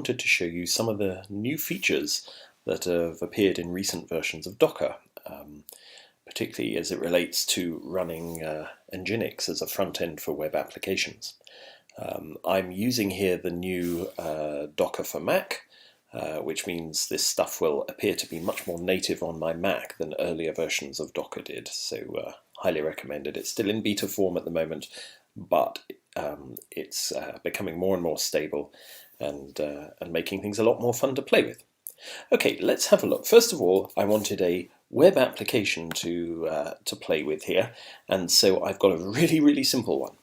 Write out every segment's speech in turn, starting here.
wanted to show you some of the new features that have appeared in recent versions of Docker, particularly as it relates to running nginx as a front end for web applications. I'm using here the new Docker for Mac, which means this stuff will appear to be much more native on my Mac than earlier versions of Docker did, so highly recommended. It's still in beta form at the moment, but it's becoming more and more stable and making things a lot more fun to play with. Okay, let's have a look. First of all, I wanted a web application to play with here, and so I've got a really simple one.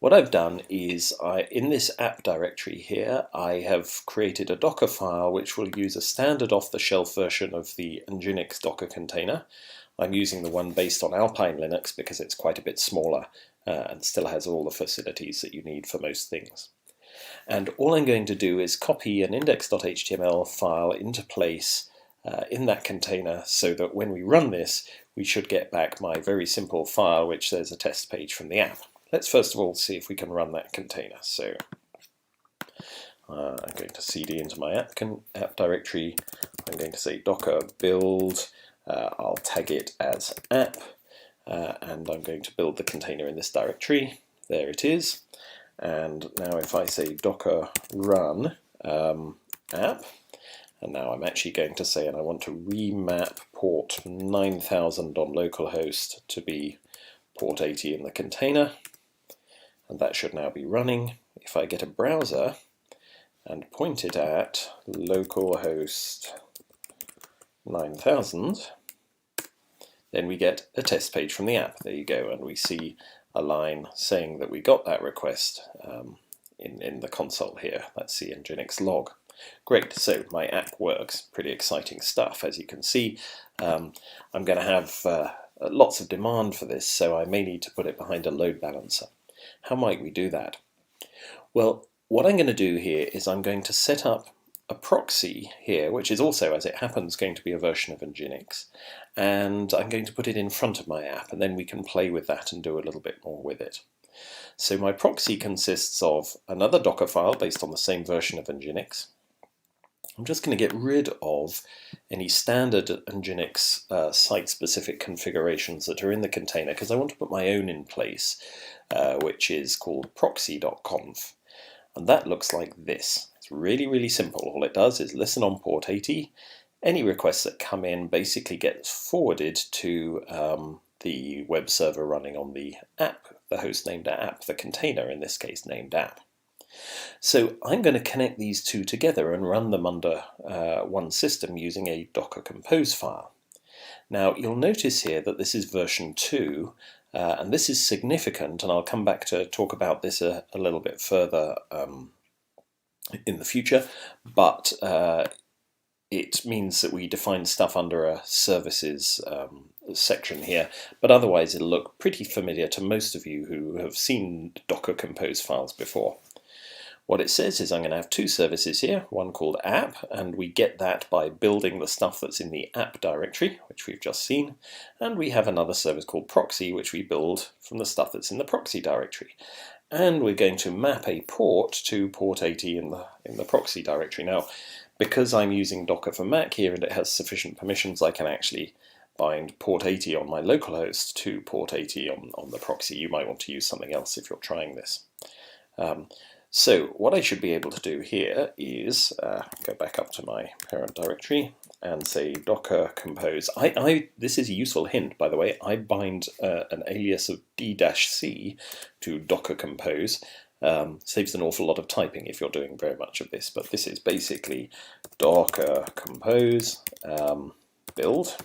What I've done is, in this app directory here, I have created a Docker file which will use a standard off-the-shelf version of the nginx Docker container. I'm using the one based on Alpine Linux because it's quite a bit smaller and still has all the facilities that you need for most things. And all I'm going to do is copy an index.html file into place in that container so that when we run this, we should get back my very simple file which says a test page from the app. Let's first of all see if we can run that container. So I'm going to cd into my app directory. I'm going to say docker build. I'll tag it as app, and I'm going to build the container in this directory. There it is. And now if I say docker run app, and now I'm actually going to say, and I want to remap port 9000 on localhost to be port 80 in the container, and that should now be running. If I get a browser and point it at localhost 9000, then we get a test page from the app. There you go, and we see a line saying that we got that request in the console here. That's the nginx log. Great, so my app works. Pretty exciting stuff. As you can see, I'm going to have lots of demand for this, so I may need to put it behind a load balancer. How might we do that? Well, what I'm going to do here is I'm going to set up a proxy here, which is also, as it happens, going to be a version of nginx, and I'm going to put it in front of my app, and then we can play with that and do a little bit more with it. So my proxy consists of another Docker file based on the same version of nginx. I'm just going to get rid of any standard nginx site-specific configurations that are in the container, because I want to put my own in place, which is called proxy.conf. And that looks like this. It's really simple. All it does is listen on port 80. Any requests that come in basically gets forwarded to the web server running on the app, the host named app, the container in this case named app. So I'm going to connect these two together and run them under one system using a Docker Compose file. Now you'll notice here that this is version 2, and this is significant, and I'll come back to talk about this a little bit further in the future, but it means that we define stuff under a services section here, but otherwise it'll look pretty familiar to most of you who have seen Docker Compose files before. What it says is I'm going to have two services here, one called app, and we get that by building the stuff that's in the app directory, which we've just seen, and we have another service called proxy, which we build from the stuff that's in the proxy directory. And we're going to map a port to port 80 in the proxy directory. Now, because I'm using Docker for Mac here and it has sufficient permissions, I can actually bind port 80 on my localhost to port 80 on the proxy. You might want to use something else if you're trying this. So what I should be able to do here is go back up to my parent directory and say docker compose. This is a useful hint, by the way. I bind an alias of d-c to docker compose. Saves an awful lot of typing if you're doing very much of this, but this is basically docker compose build,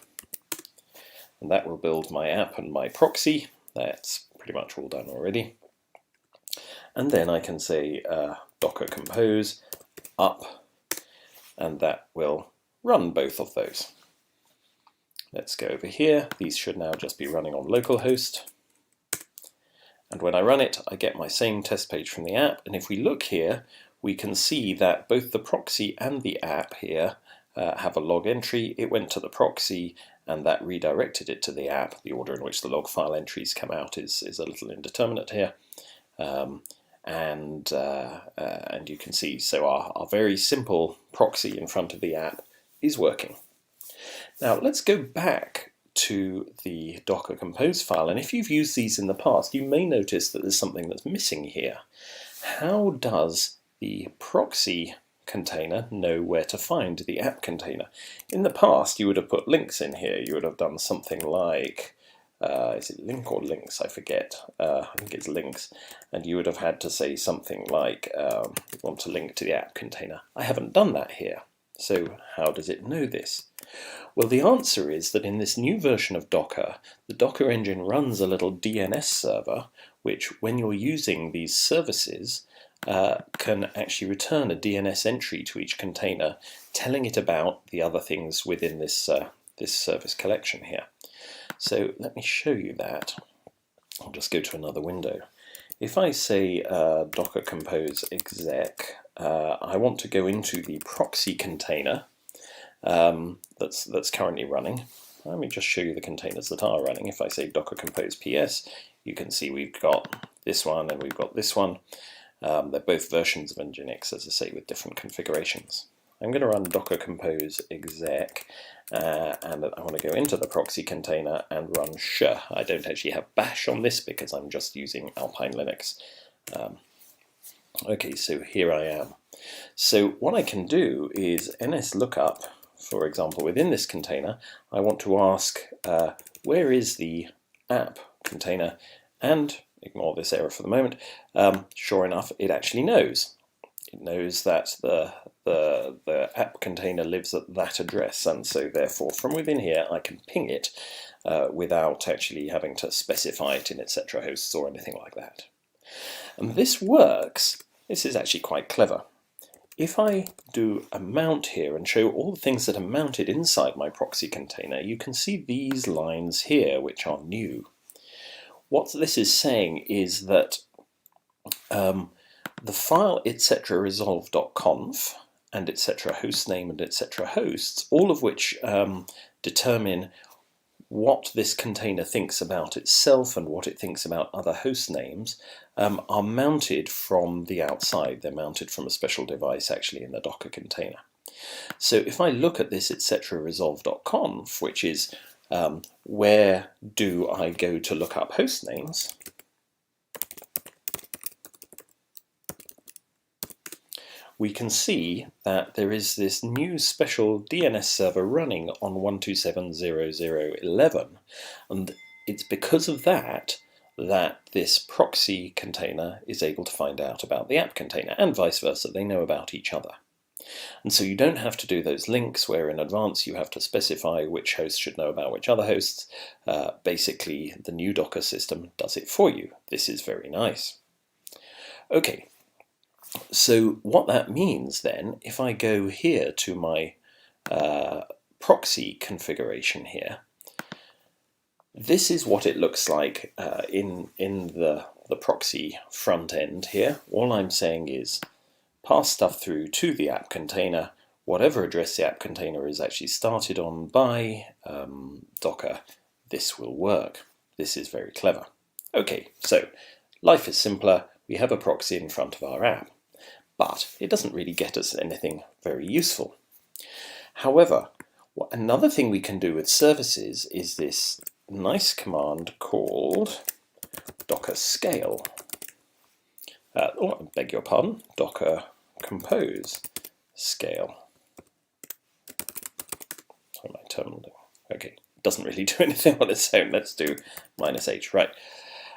and that will build my app and my proxy. That's pretty much all done already. And then I can say docker compose up, and that will run both of those. Let's go over here. These should now just be running on localhost. And when I run it, I get my same test page from the app. And if we look here, we can see that both the proxy and the app here have a log entry. It went to the proxy, and that redirected it to the app. The order in which the log file entries come out is a little indeterminate here. and you can see, so our very simple proxy in front of the app is working. Now let's go back to the Docker Compose file, and if you've used these in the past, you may notice that there's something that's missing here. How does the proxy container know where to find the app container? In the past, you would have put links in here. You would have done something like, is it link or links? I forget. I think it's links. And you would have had to say something like, you want to link to the app container. I haven't done that here. So how does it know this? Well, the answer is that in this new version of Docker, the Docker engine runs a little DNS server, which when you're using these services, can actually return a DNS entry to each container, telling it about the other things within this, this service collection here. So let me show you that. I'll just go to another window. If I say Docker Compose exec, I want to go into the proxy container that's currently running. Let me just show you the containers that are running. If I say Docker Compose PS, you can see we've got this one and we've got this one. They're both versions of nginx, as I say, with different configurations. I'm going to run Docker Compose exec, and I want to go into the proxy container and run sh. I don't actually have bash on this because I'm just using Alpine Linux. Okay, so here I am. So what I can do is nslookup, for example, within this container, I want to ask where is the app container, and ignore this error for the moment. Sure enough, it actually knows. It knows that the app container lives at that address, and so therefore from within here I can ping it without actually having to specify it in etc. hosts or anything like that. And this works. This is actually quite clever. If I do a mount here and show all the things that are mounted inside my proxy container, you can see these lines here which are new. What this is saying is that the file etc resolve.conf and etc hostname and etc hosts, all of which determine what this container thinks about itself and what it thinks about other host names, are mounted from the outside. They're mounted from a special device actually in the Docker container. So if I look at this etc resolve.conf, which is where do I go to look up host names, we can see that there is this new special DNS server running on 127.0.0.11, and it's because of that that this proxy container is able to find out about the app container, and vice versa. They know about each other. And so you don't have to do those links where in advance you have to specify which host should know about which other hosts. Basically, the new Docker system does it for you. This is very nice. Okay. So what that means then, if I go here to my proxy configuration here, this is what it looks like in the proxy front end here. All I'm saying is pass stuff through to the app container, whatever address the app container is actually started on by Docker, this will work. This is very clever. Okay, so life is simpler. We have a proxy in front of our app, but it doesn't really get us anything very useful. However, another thing we can do with services is this nice command called docker scale. I beg your pardon, Docker Compose scale. Sorry, my terminal. Okay, doesn't really do anything on its own. Let's do -h, right.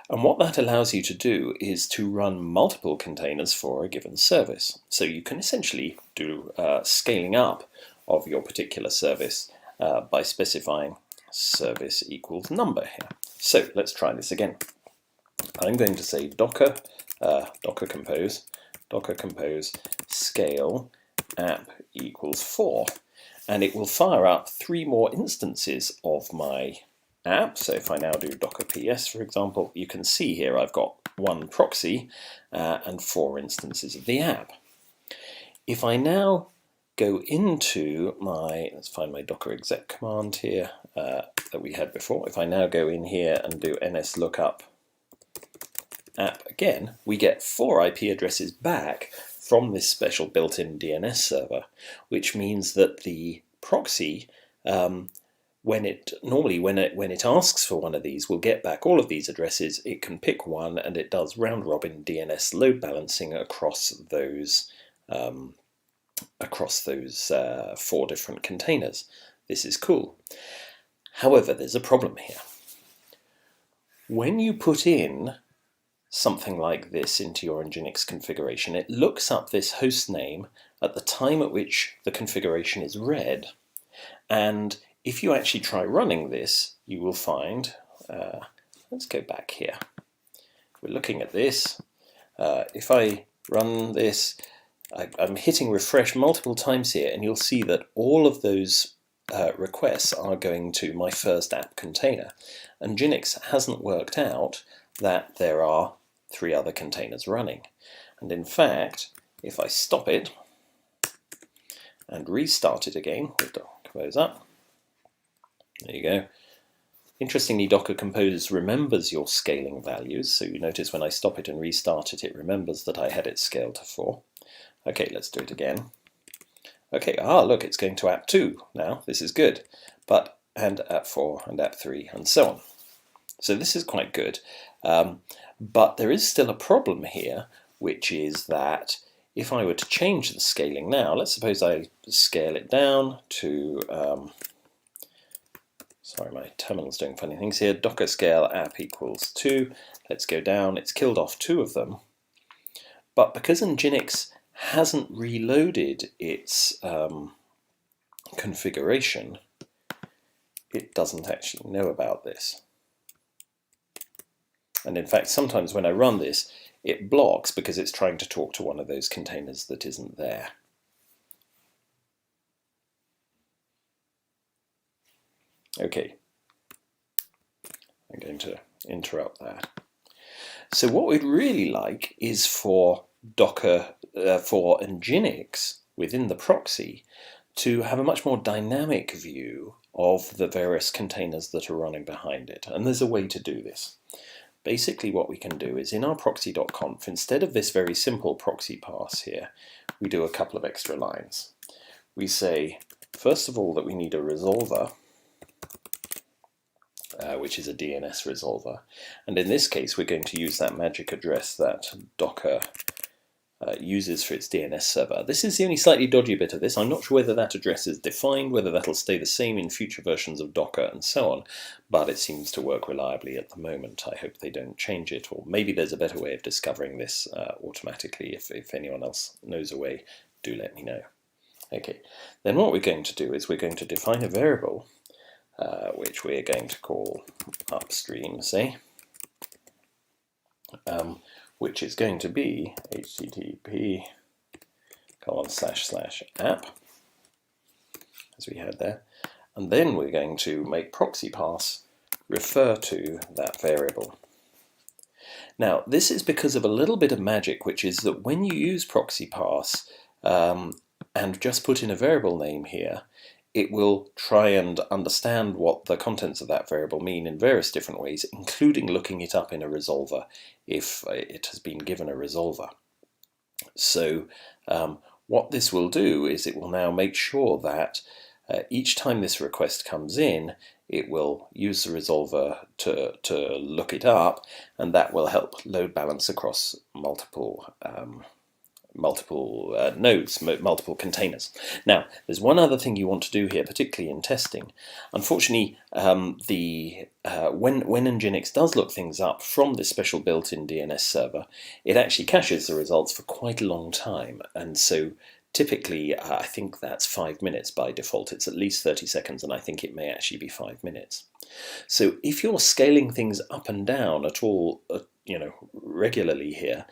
And what that allows you to do is to run multiple containers for a given service. So you can essentially do scaling up of your particular service by specifying service equals number here. So let's try this again. I'm going to say Docker Compose scale app equals 4, and it will fire up 3 more instances of my app. So if I now do Docker PS, for example, you can see here I've got 1 proxy and 4 instances of the app. If I now go into my, let's find my docker exec command here that we had before. If I now go in here and do nslookup app again, we get 4 IP addresses back from this special built-in DNS server, which means that the proxy, when it asks for one of these, will get back all of these addresses. It can pick one, and it does round-robin DNS load balancing across those 4 different containers. This is cool. However, there's a problem here. When you put in something like this into your nginx configuration, it looks up this host name at the time at which the configuration is read, and if you actually try running this, you will find, let's go back here. We're looking at this. If I run this, I'm hitting refresh multiple times here, and you'll see that all of those requests are going to my first app container. And Nginx hasn't worked out that there are 3 other containers running. And in fact, if I stop it and restart it again, compose up, there you go. Interestingly, Docker Compose remembers your scaling values, so you notice when I stop it and restart it, it remembers that I had it scaled to 4. Okay, let's do it again. Okay, look, it's going to app 2 now. This is good. And app 4 and app 3 and so on. So this is quite good. But there is still a problem here, which is that if I were to change the scaling now, let's suppose I scale it down to, sorry, my terminal's doing funny things here, docker scale app equals 2. Let's go down. It's killed off 2 of them. But because Nginx hasn't reloaded its configuration, it doesn't actually know about this. And in fact, sometimes when I run this, it blocks because it's trying to talk to one of those containers that isn't there. Okay, I'm going to interrupt that. So what we'd really like is for Docker, for Nginx within the proxy, to have a much more dynamic view of the various containers that are running behind it. And there's a way to do this. Basically what we can do is in our proxy.conf, instead of this very simple proxy pass here, we do a couple of extra lines. We say, first of all, that we need a resolver, which is a DNS resolver. And in this case, we're going to use that magic address that Docker uses for its DNS server. This is the only slightly dodgy bit of this. I'm not sure whether that address is defined, whether that'll stay the same in future versions of Docker and so on, but it seems to work reliably at the moment. I hope they don't change it, or maybe there's a better way of discovering this automatically. If anyone else knows a way, do let me know. Okay, then what we're going to do is we're going to define a variable which we're going to call upstream, say, which is going to be http://app, as we had there, and then we're going to make proxy pass refer to that variable. Now, this is because of a little bit of magic, which is that when you use proxy pass and just put in a variable name here, it will try and understand what the contents of that variable mean in various different ways, including looking it up in a resolver if it has been given a resolver. So what this will do is it will now make sure that each time this request comes in, it will use the resolver to look it up, and that will help load balance across multiple nodes, multiple containers. Now, there's one other thing you want to do here, particularly in testing. Unfortunately, when Nginx does look things up from this special built-in DNS server, it actually caches the results for quite a long time, and so typically I think that's 5 minutes by default. It's at least 30 seconds, and I think it may actually be 5 minutes. So if you're scaling things up and down at all, regularly here,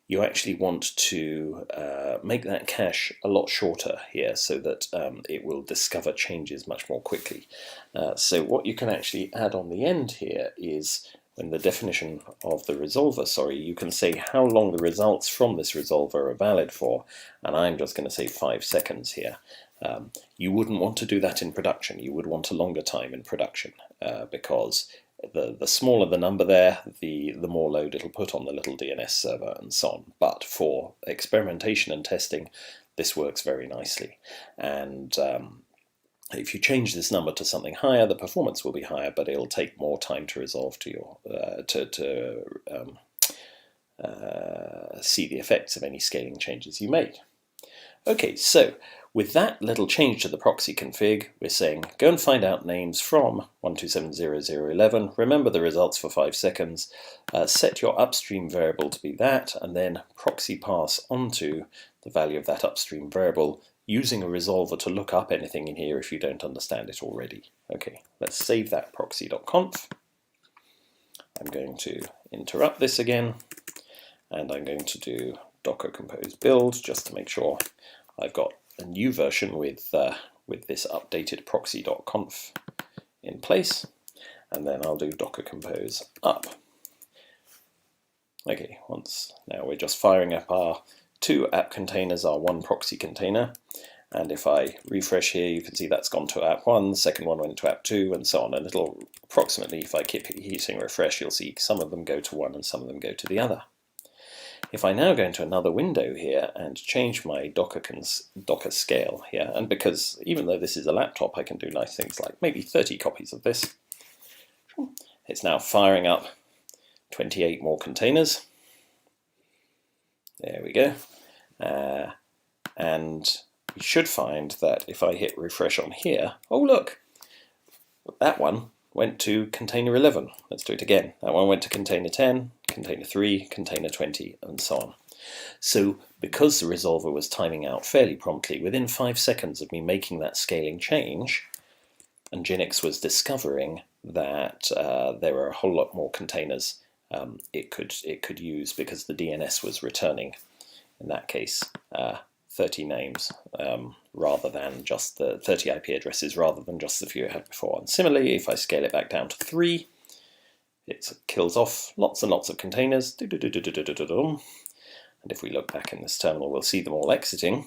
you actually want to make that cache a lot shorter here so that it will discover changes much more quickly. So what you can actually add on the end here is, in the definition of the resolver, you can say how long the results from this resolver are valid for, and I'm just going to say 5 seconds here. You wouldn't want to do that in production. You would want a longer time in production because the smaller the number there, the more load it'll put on the little DNS server and so on. But for experimentation and testing, this works very nicely. And if you change this number to something higher, the performance will be higher, but it'll take more time to resolve to your see the effects of any scaling changes you make. Okay, so with that little change to the proxy config, we're saying go and find out names from 127.0.0.11, remember the results for 5 seconds, set your upstream variable to be that, and then proxy pass onto the value of that upstream variable using a resolver to look up anything in here if you don't understand it already. Okay, let's save that proxy.conf. I'm going to interrupt this again, and I'm going to do docker compose build just to make sure I've got a new version with this updated proxy.conf in place, and then I'll do docker compose up. Okay, now we're just firing up our 2 app containers, our 1 proxy container, and if I refresh here, you can see that's gone to app 1, the second one went to app 2, and so on, and it'll approximately, if I keep hitting refresh, you'll see some of them go to one and some of them go to the other. If I now go into another window here and change my Docker scale here, and because even though this is a laptop, I can do nice things like maybe 30 copies of this, it's now firing up 28 more containers. There we go. And we should find that if I hit refresh on here, oh look, that one went to container 11. Let's do it again. That one went to container 10, container 3, container 20, and so on. So because the resolver was timing out fairly promptly, within 5 seconds of me making that scaling change, nginx was discovering that there were a whole lot more containers it could use, because the DNS was returning, in that case, 30 names rather than just the 30 IP addresses rather than just the few I had before. And similarly, if I scale it back down to 3, it kills off lots and lots of containers. And if we look back in this terminal, we'll see them all exiting.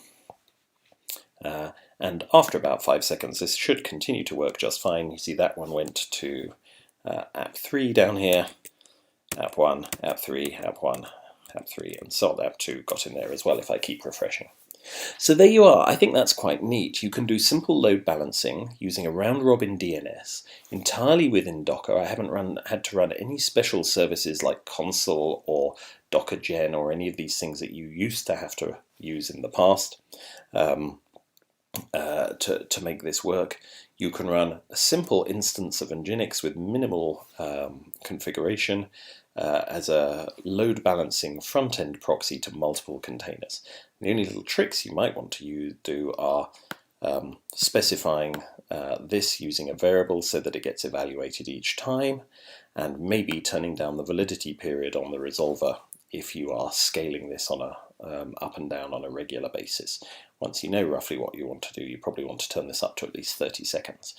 And after about 5 seconds, this should continue to work just fine. You see that one went to app 3 down here, app 1, app 3, app 1, app 3, and so on. App 2 got in there as well if I keep refreshing. So there you are. I think that's quite neat. You can do simple load balancing using a round-robin DNS entirely within Docker. I haven't had to run any special services like Consul or Docker Gen or any of these things that you used to have to use in the past to make this work. You can run a simple instance of nginx with minimal configuration as a load balancing front-end proxy to multiple containers. The only little tricks you might want to do are specifying this using a variable so that it gets evaluated each time, and maybe turning down the validity period on the resolver if you are scaling this on a up and down on a regular basis. Once you know roughly what you want to do, you probably want to turn this up to at least 30 seconds.